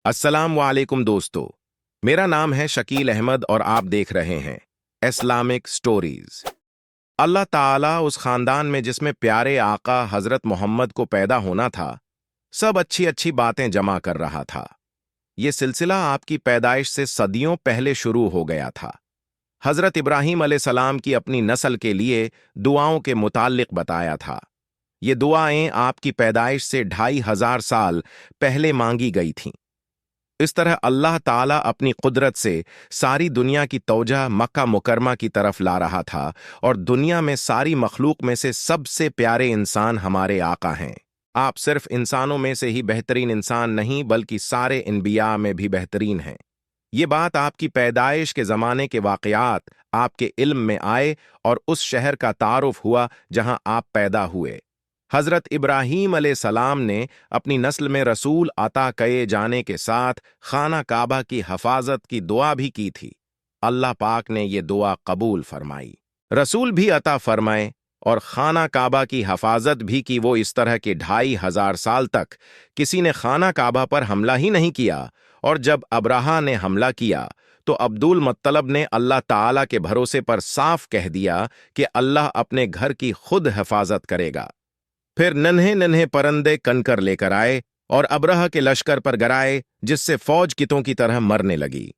अस्सलाम वालेकुम दोस्तों। मेरा नाम है शकील अहमद और आप देख रहे हैं इस्लामिक स्टोरीज। अल्लाह ताला उस खानदान में जिसमें प्यारे आका हजरत मोहम्मद को पैदा होना था, सब अच्छी अच्छी बातें जमा कर रहा था। ये सिलसिला आपकी पैदाइश से सदियों पहले शुरू हो गया था। हजरत इब्राहीम अलैहिस्सलाम की अपनी नस्ल के लिए दुआओं के मुताल्लिक बताया था। ये दुआएं आपकी पैदाइश से 2500 साल पहले मांगी गई थीं। इस तरह अल्लाह ताला अपनी कुदरत से सारी दुनिया की तौजह मक्का मुकरमा की तरफ ला रहा था और दुनिया में सारी मखलूक में से सबसे प्यारे इंसान हमारे आका हैं। आप सिर्फ इंसानों में से ही बेहतरीन इंसान नहीं बल्कि सारे इंबिया में भी बेहतरीन हैं। ये बात आपकी पैदाइश के ज़माने के वाक़यात आपके इल्म में आए और उस शहर का तारुफ हुआ जहां आप पैदा हुए। हजरत इब्राहीम अलैहिस्सलाम ने अपनी नस्ल में रसूल अता किए जाने के साथ खाना काबा की हफाजत की दुआ भी की थी। अल्लाह पाक ने ये दुआ कबूल फरमाई, रसूल भी अता फरमाए और खाना काबा की हफाजत भी की। वो इस तरह के 2500 साल तक किसी ने खाना काबा पर हमला ही नहीं किया, और जब अब्राहा ने हमला किया तो अब्दुल मुत्तलब ने अल्लाह ताला के भरोसे पर साफ कह दिया कि अल्लाह अपने घर की खुद हिफाजत करेगा। फिर नन्हे नन्हे परंदे कनकर लेकर आए और अब्रहा के लश्कर पर गिराए, जिससे फौज कितों की तरह मरने लगी।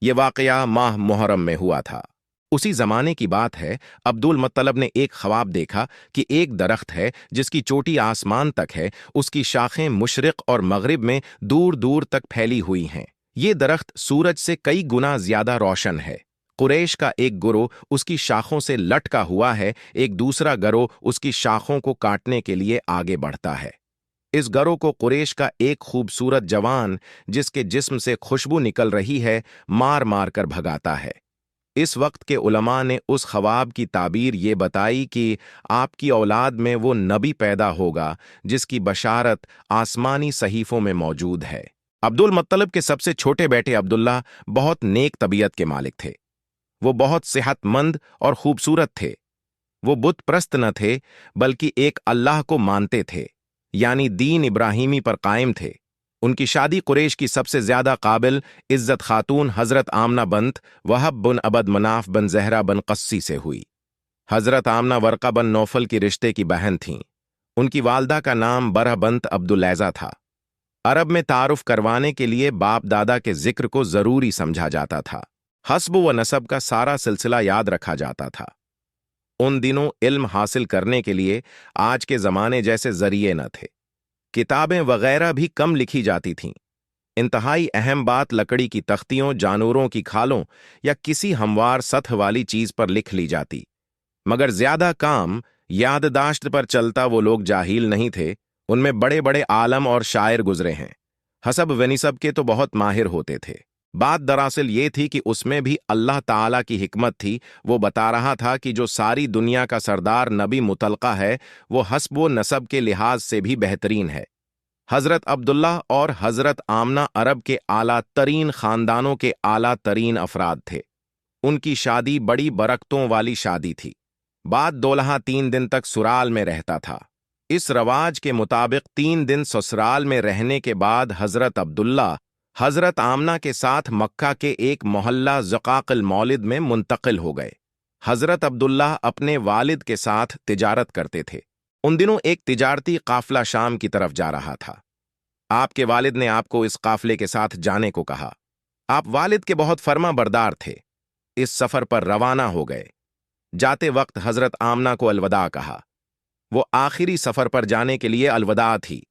ये वाकया माह मुहर्रम में हुआ था। उसी जमाने की बात है, अब्दुल मुत्तलब ने एक ख्वाब देखा कि एक दरख्त है जिसकी चोटी आसमान तक है, उसकी शाखें मुशरिक और मगरिब में दूर दूर तक फैली हुई हैं। ये दरख्त सूरज से कई गुना ज्यादा रोशन है। कुरैश का एक गिरोह उसकी शाखों से लटका हुआ है, एक दूसरा गिरोह उसकी शाखों को काटने के लिए आगे बढ़ता है। इस गिरोह को कुरैश का एक खूबसूरत जवान, जिसके जिस्म से खुशबू निकल रही है, मार मार कर भगाता है। इस वक्त के उलमा ने उस ख्वाब की ताबीर ये बताई कि आपकी औलाद में वो नबी पैदा होगा जिसकी बशारत आसमानी सहीफों में मौजूद है। अब्दुल मुत्तलब के सबसे छोटे बेटे अब्दुल्ला बहुत नेक तबीयत के मालिक थे। वो बहुत सेहतमंद और खूबसूरत थे। वो बुत प्रस्त न थे बल्कि एक अल्लाह को मानते थे, यानी दीन इब्राहिमी पर कायम थे। उनकी शादी कुरैश की सबसे ज्यादा काबिल इज्जत खातून हजरत आमना बंत वहब बिन अबद मनाफ बिन जहरा बिन कस्सी से हुई। हजरत आमना वर्का बिन नौफल की रिश्ते की बहन थीं। उनकी वालदा का नाम बरह बंत अब्दुल्लैज़ा था। अरब में तारुफ करवाने के लिए बाप दादा के जिक्र को जरूरी समझा जाता था। हस्ब व नसब का सारा सिलसिला याद रखा जाता था। उन दिनों इल्म हासिल करने के लिए आज के जमाने जैसे जरिए न थे। किताबें वगैरह भी कम लिखी जाती थीं। इंतहाई अहम बात लकड़ी की तख्तियों, जानवरों की खालों या किसी हमवार सतह वाली चीज पर लिख ली जाती। मगर ज्यादा काम याददाश्त पर चलता वो लोग जाहिल नहीं थे। उनमें बड़े बड़े आलम और शायर गुजरे हैं। हसब वनिसब के तो बहुत माहिर होते थे। बात दरअसल ये थी कि उसमें भी अल्लाह ताला की हिकमत थी। वो बता रहा था कि जो सारी दुनिया का सरदार नबी मुतलका है, वो हस्ब व नसब के लिहाज से भी बेहतरीन है। हजरत अब्दुल्ला और हजरत आमना अरब के आला तरीन खानदानों के आला तरीन अफराद थे। उनकी शादी बड़ी बरकतों वाली शादी थी। बाद दोलहा 3 दिन तक सुराल में रहता था। इस रवाज के मुताबिक 3 दिन ससुराल में रहने के बाद हजरत अब्दुल्ला हजरत आमना के साथ मक्का के एक मोहल्ला ज़क़ाक़िल मौलिद में मुंतकिल हो गए। हजरत अब्दुल्ला अपने वालिद के साथ तिजारत करते थे। उन दिनों एक तिजारती काफिला शाम की तरफ जा रहा था। आपके वालिद ने आपको इस काफिले के साथ जाने को कहा। आप वालिद के बहुत फर्मा बरदार थे। इस सफर पर रवाना हो गए। जाते वक्त हजरत आमना को अलविदा कहा। वो आखिरी सफर पर जाने के लिए अलविदा थी,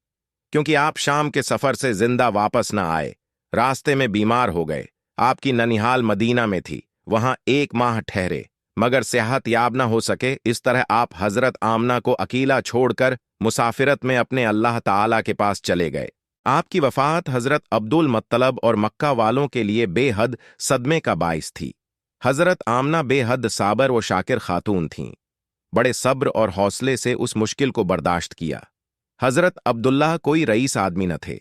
क्योंकि आप शाम के सफर से जिंदा वापस न आए। रास्ते में बीमार हो गए। आपकी ननिहाल मदीना में थी, वहां 1 माह ठहरे, मगर सेहत याब न हो सके। इस तरह आप हजरत आमना को अकेला छोड़कर मुसाफिरत में अपने अल्लाह ताला के पास चले गए। आपकी वफात हजरत अब्दुल मुत्तलब और मक्का वालों के लिए बेहद सदमे का बाइस थी। हजरत आमना बेहद साबर व शाकिर खातून थीं। बड़े सब्र और हौसले से उस मुश्किल को बर्दाश्त किया। हजरत अब्दुल्लाह कोई रईस आदमी न थे।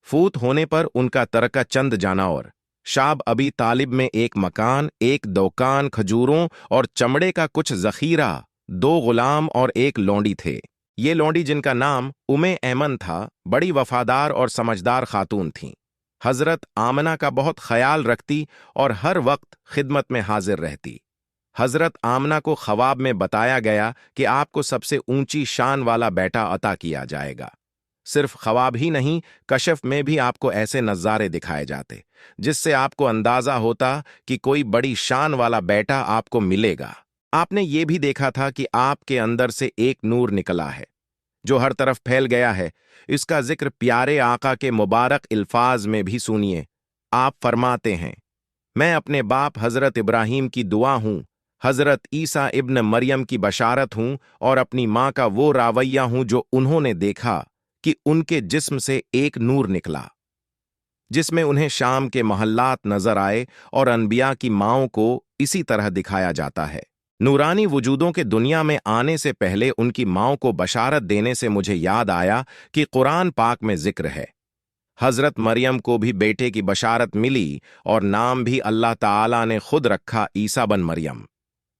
फूत होने पर उनका तरका चंद जाना और शाब अबी तालिब में एक मकान, एक दुकान, खजूरों और चमड़े का कुछ जखीरा, 2 गुलाम और एक लौंडी थे। ये लौंडी, जिनका नाम उमे ऐमन था, बड़ी वफादार और समझदार खातून थीं। हजरत आमना का बहुत ख्याल रखती और हर वक्त खिदमत में हाजिर रहती। हजरत आमना को ख्वाब में बताया गया कि आपको सबसे ऊंची शान वाला बेटा अता किया जाएगा। सिर्फ ख्वाब ही नहीं, कशफ में भी आपको ऐसे नज़ारे दिखाए जाते जिससे आपको अंदाजा होता कि कोई बड़ी शान वाला बेटा आपको मिलेगा। आपने ये भी देखा था कि आपके अंदर से एक नूर निकला है जो हर तरफ फैल गया है। इसका जिक्र प्यारे आका के मुबारक अल्फाज में भी सुनिए। आप फरमाते हैं, मैं अपने बाप हजरत इब्राहीम की दुआ हूं, हजरत ईसा इब्न मरियम की बशारत हूं और अपनी मां का वो रावैया हूं जो उन्होंने देखा कि उनके जिस्म से एक नूर निकला जिसमें उन्हें शाम के महल्लात नजर आए और अनबिया की माओं को इसी तरह दिखाया जाता है। नूरानी वजूदों के दुनिया में आने से पहले उनकी माओं को बशारत देने से मुझे याद आया कि कुरान पाक में जिक्र है, हजरत मरियम को भी बेटे की बशारत मिली और नाम भी अल्लाह ताला ने खुद रखा, ईसा बन मरियम।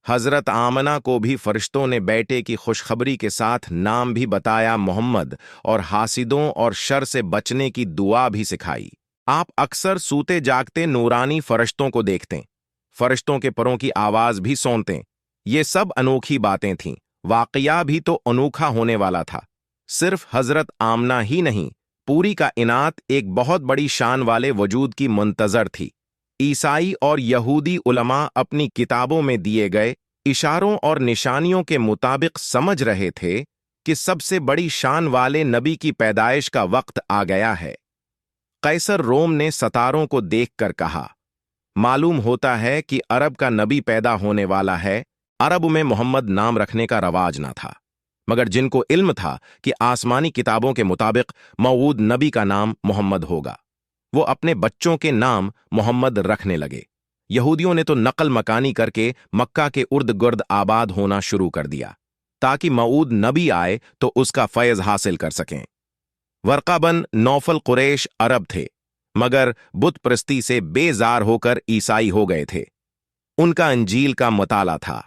हजरत आमना को भी फरिश्तों ने बेटे की खुशखबरी के साथ नाम भी बताया, मोहम्मद, और हासिदों और शर से बचने की दुआ भी सिखाई। आप अक्सर सूते जागते नूरानी फरिश्तों को देखते, फरिश्तों के परों की आवाज भी सुनते। ये सब अनोखी बातें थीं। वाकया भी तो अनोखा होने वाला था। सिर्फ हजरत आमना ही नहीं, पूरी कायनात एक बहुत बड़ी शान वाले वजूद की मुंतजर थी। ईसाई और यहूदी उलमा अपनी किताबों में दिए गए इशारों और निशानियों के मुताबिक समझ रहे थे कि सबसे बड़ी शान वाले नबी की पैदाइश का वक्त आ गया है। कैसर रोम ने सतारों को देखकर कहा, मालूम होता है कि अरब का नबी पैदा होने वाला है। अरब में मोहम्मद नाम रखने का रवाज ना था, मगर जिनको इल्म था कि आसमानी किताबों के मुताबिक मऊद नबी का नाम मोहम्मद होगा, वो अपने बच्चों के नाम मोहम्मद रखने लगे। यहूदियों ने तो नकल मकानी करके मक्का के उर्द गुर्द आबाद होना शुरू कर दिया ताकि मऊद नबी आए तो उसका फैज हासिल कर सकें। वर्का बन नौफल कुरैश अरब थे, मगर बुत परस्ती से बेजार होकर ईसाई हो गए थे। उनका अंजील का मुताला था,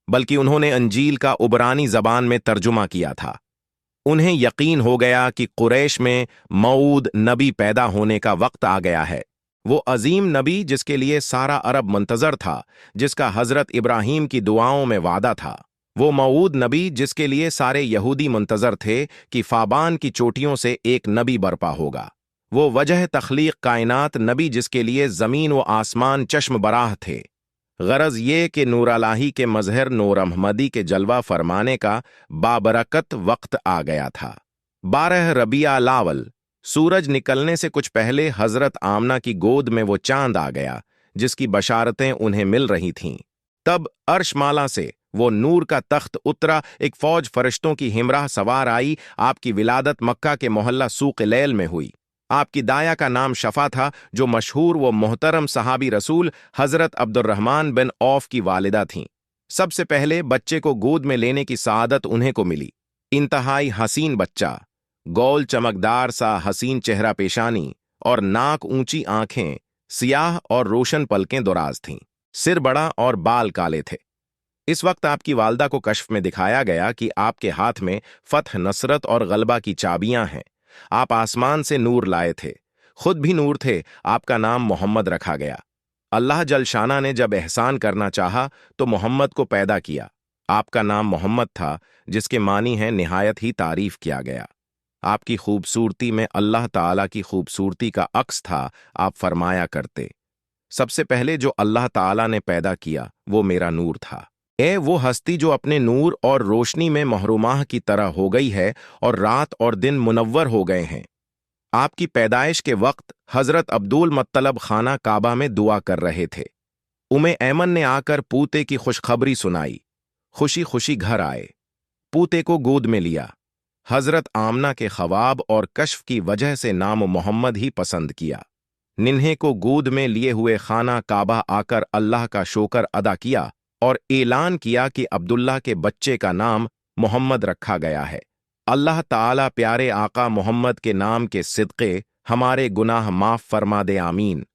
बल्कि उन्होंने अंजील का उबरानी जबान में तर्जुमा किया था। उन्हें यकीन हो गया कि कुरैश में मऊद नबी पैदा होने का वक्त आ गया है। वो अजीम नबी जिसके लिए सारा अरब मुंतजर था, जिसका हजरत इब्राहीम की दुआओं में वादा था। वो मऊद नबी जिसके लिए सारे यहूदी मुंतजर थे कि फाबान की चोटियों से एक नबी बरपा होगा। वो वजह तख्लीक कायनात नबी जिसके लिए जमीन व आसमान चश्म बराह थे। गरज ये कि नूरालाही के मजहर नूर अहमदी के जलवा फरमाने का बाबरकत वक्त आ गया था। 12 रबिया लावल, सूरज निकलने से कुछ पहले हजरत आमना की गोद में वो चांद आ गया जिसकी बशारतें उन्हें मिल रही थीं। तब अर्शमाला से वो नूर का तख्त उतरा, एक फौज फरिश्तों की हिमराह सवार आई। आपकी विलादत मक्का के मोहल्ला सूक लैल में हुई। आपकी दाया का नाम शफा था, जो मशहूर व मोहतरम सहाबी रसूल हजरत अब्दुर्रहमान बिन औफ की वालिदा थीं। सबसे पहले बच्चे को गोद में लेने की सआदत उन्हें को मिली। इंतहाई हसीन बच्चा, गोल चमकदार सा हसीन चेहरा पेशानी और नाक ऊंची आंखें, सियाह और रोशन पलकें दराज थीं। सिर बड़ा और बाल काले थे। इस वक्त आपकी वालदा को कश्फ में दिखाया गया कि आपके हाथ में फतह, नसरत और गलबा की चाबियां हैं। आप आसमान से नूर लाए थे, खुद भी नूर थे। आपका नाम मोहम्मद रखा गया। अल्लाह जलशाना ने जब एहसान करना चाहा तो मोहम्मद को पैदा किया। आपका नाम मोहम्मद था, जिसके मानी है निहायत ही तारीफ किया गया। आपकी खूबसूरती में अल्लाह ताला की खूबसूरती का अक्स था। आप फरमाया करते, सबसे पहले जो अल्लाह ताला ने पैदा किया वो मेरा नूर था। वो हस्ती जो अपने नूर और रोशनी में महरुमाह की तरह हो गई है और रात और दिन मुनव्वर हो गए हैं। आपकी पैदाइश के वक्त हजरत अब्दुल मुत्तलब खाना काबा में दुआ कर रहे थे। उम्मे ऐमन ने आकर पूते की खुशखबरी सुनाई। खुशी खुशी घर आए, पूते को गोद में लिया। हजरत आमना के ख्वाब और कश्फ की वजह से नाम मोहम्मद ही पसंद किया। निन्हे को गोद में लिए हुए खाना काबा आकर अल्लाह का शोकर अदा किया और ऐलान किया कि अब्दुल्ला के बच्चे का नाम मोहम्मद रखा गया है। अल्लाह ताला प्यारे आका मोहम्मद के नाम के सिदक़े हमारे गुनाह माफ़ फरमा दे, आमीन।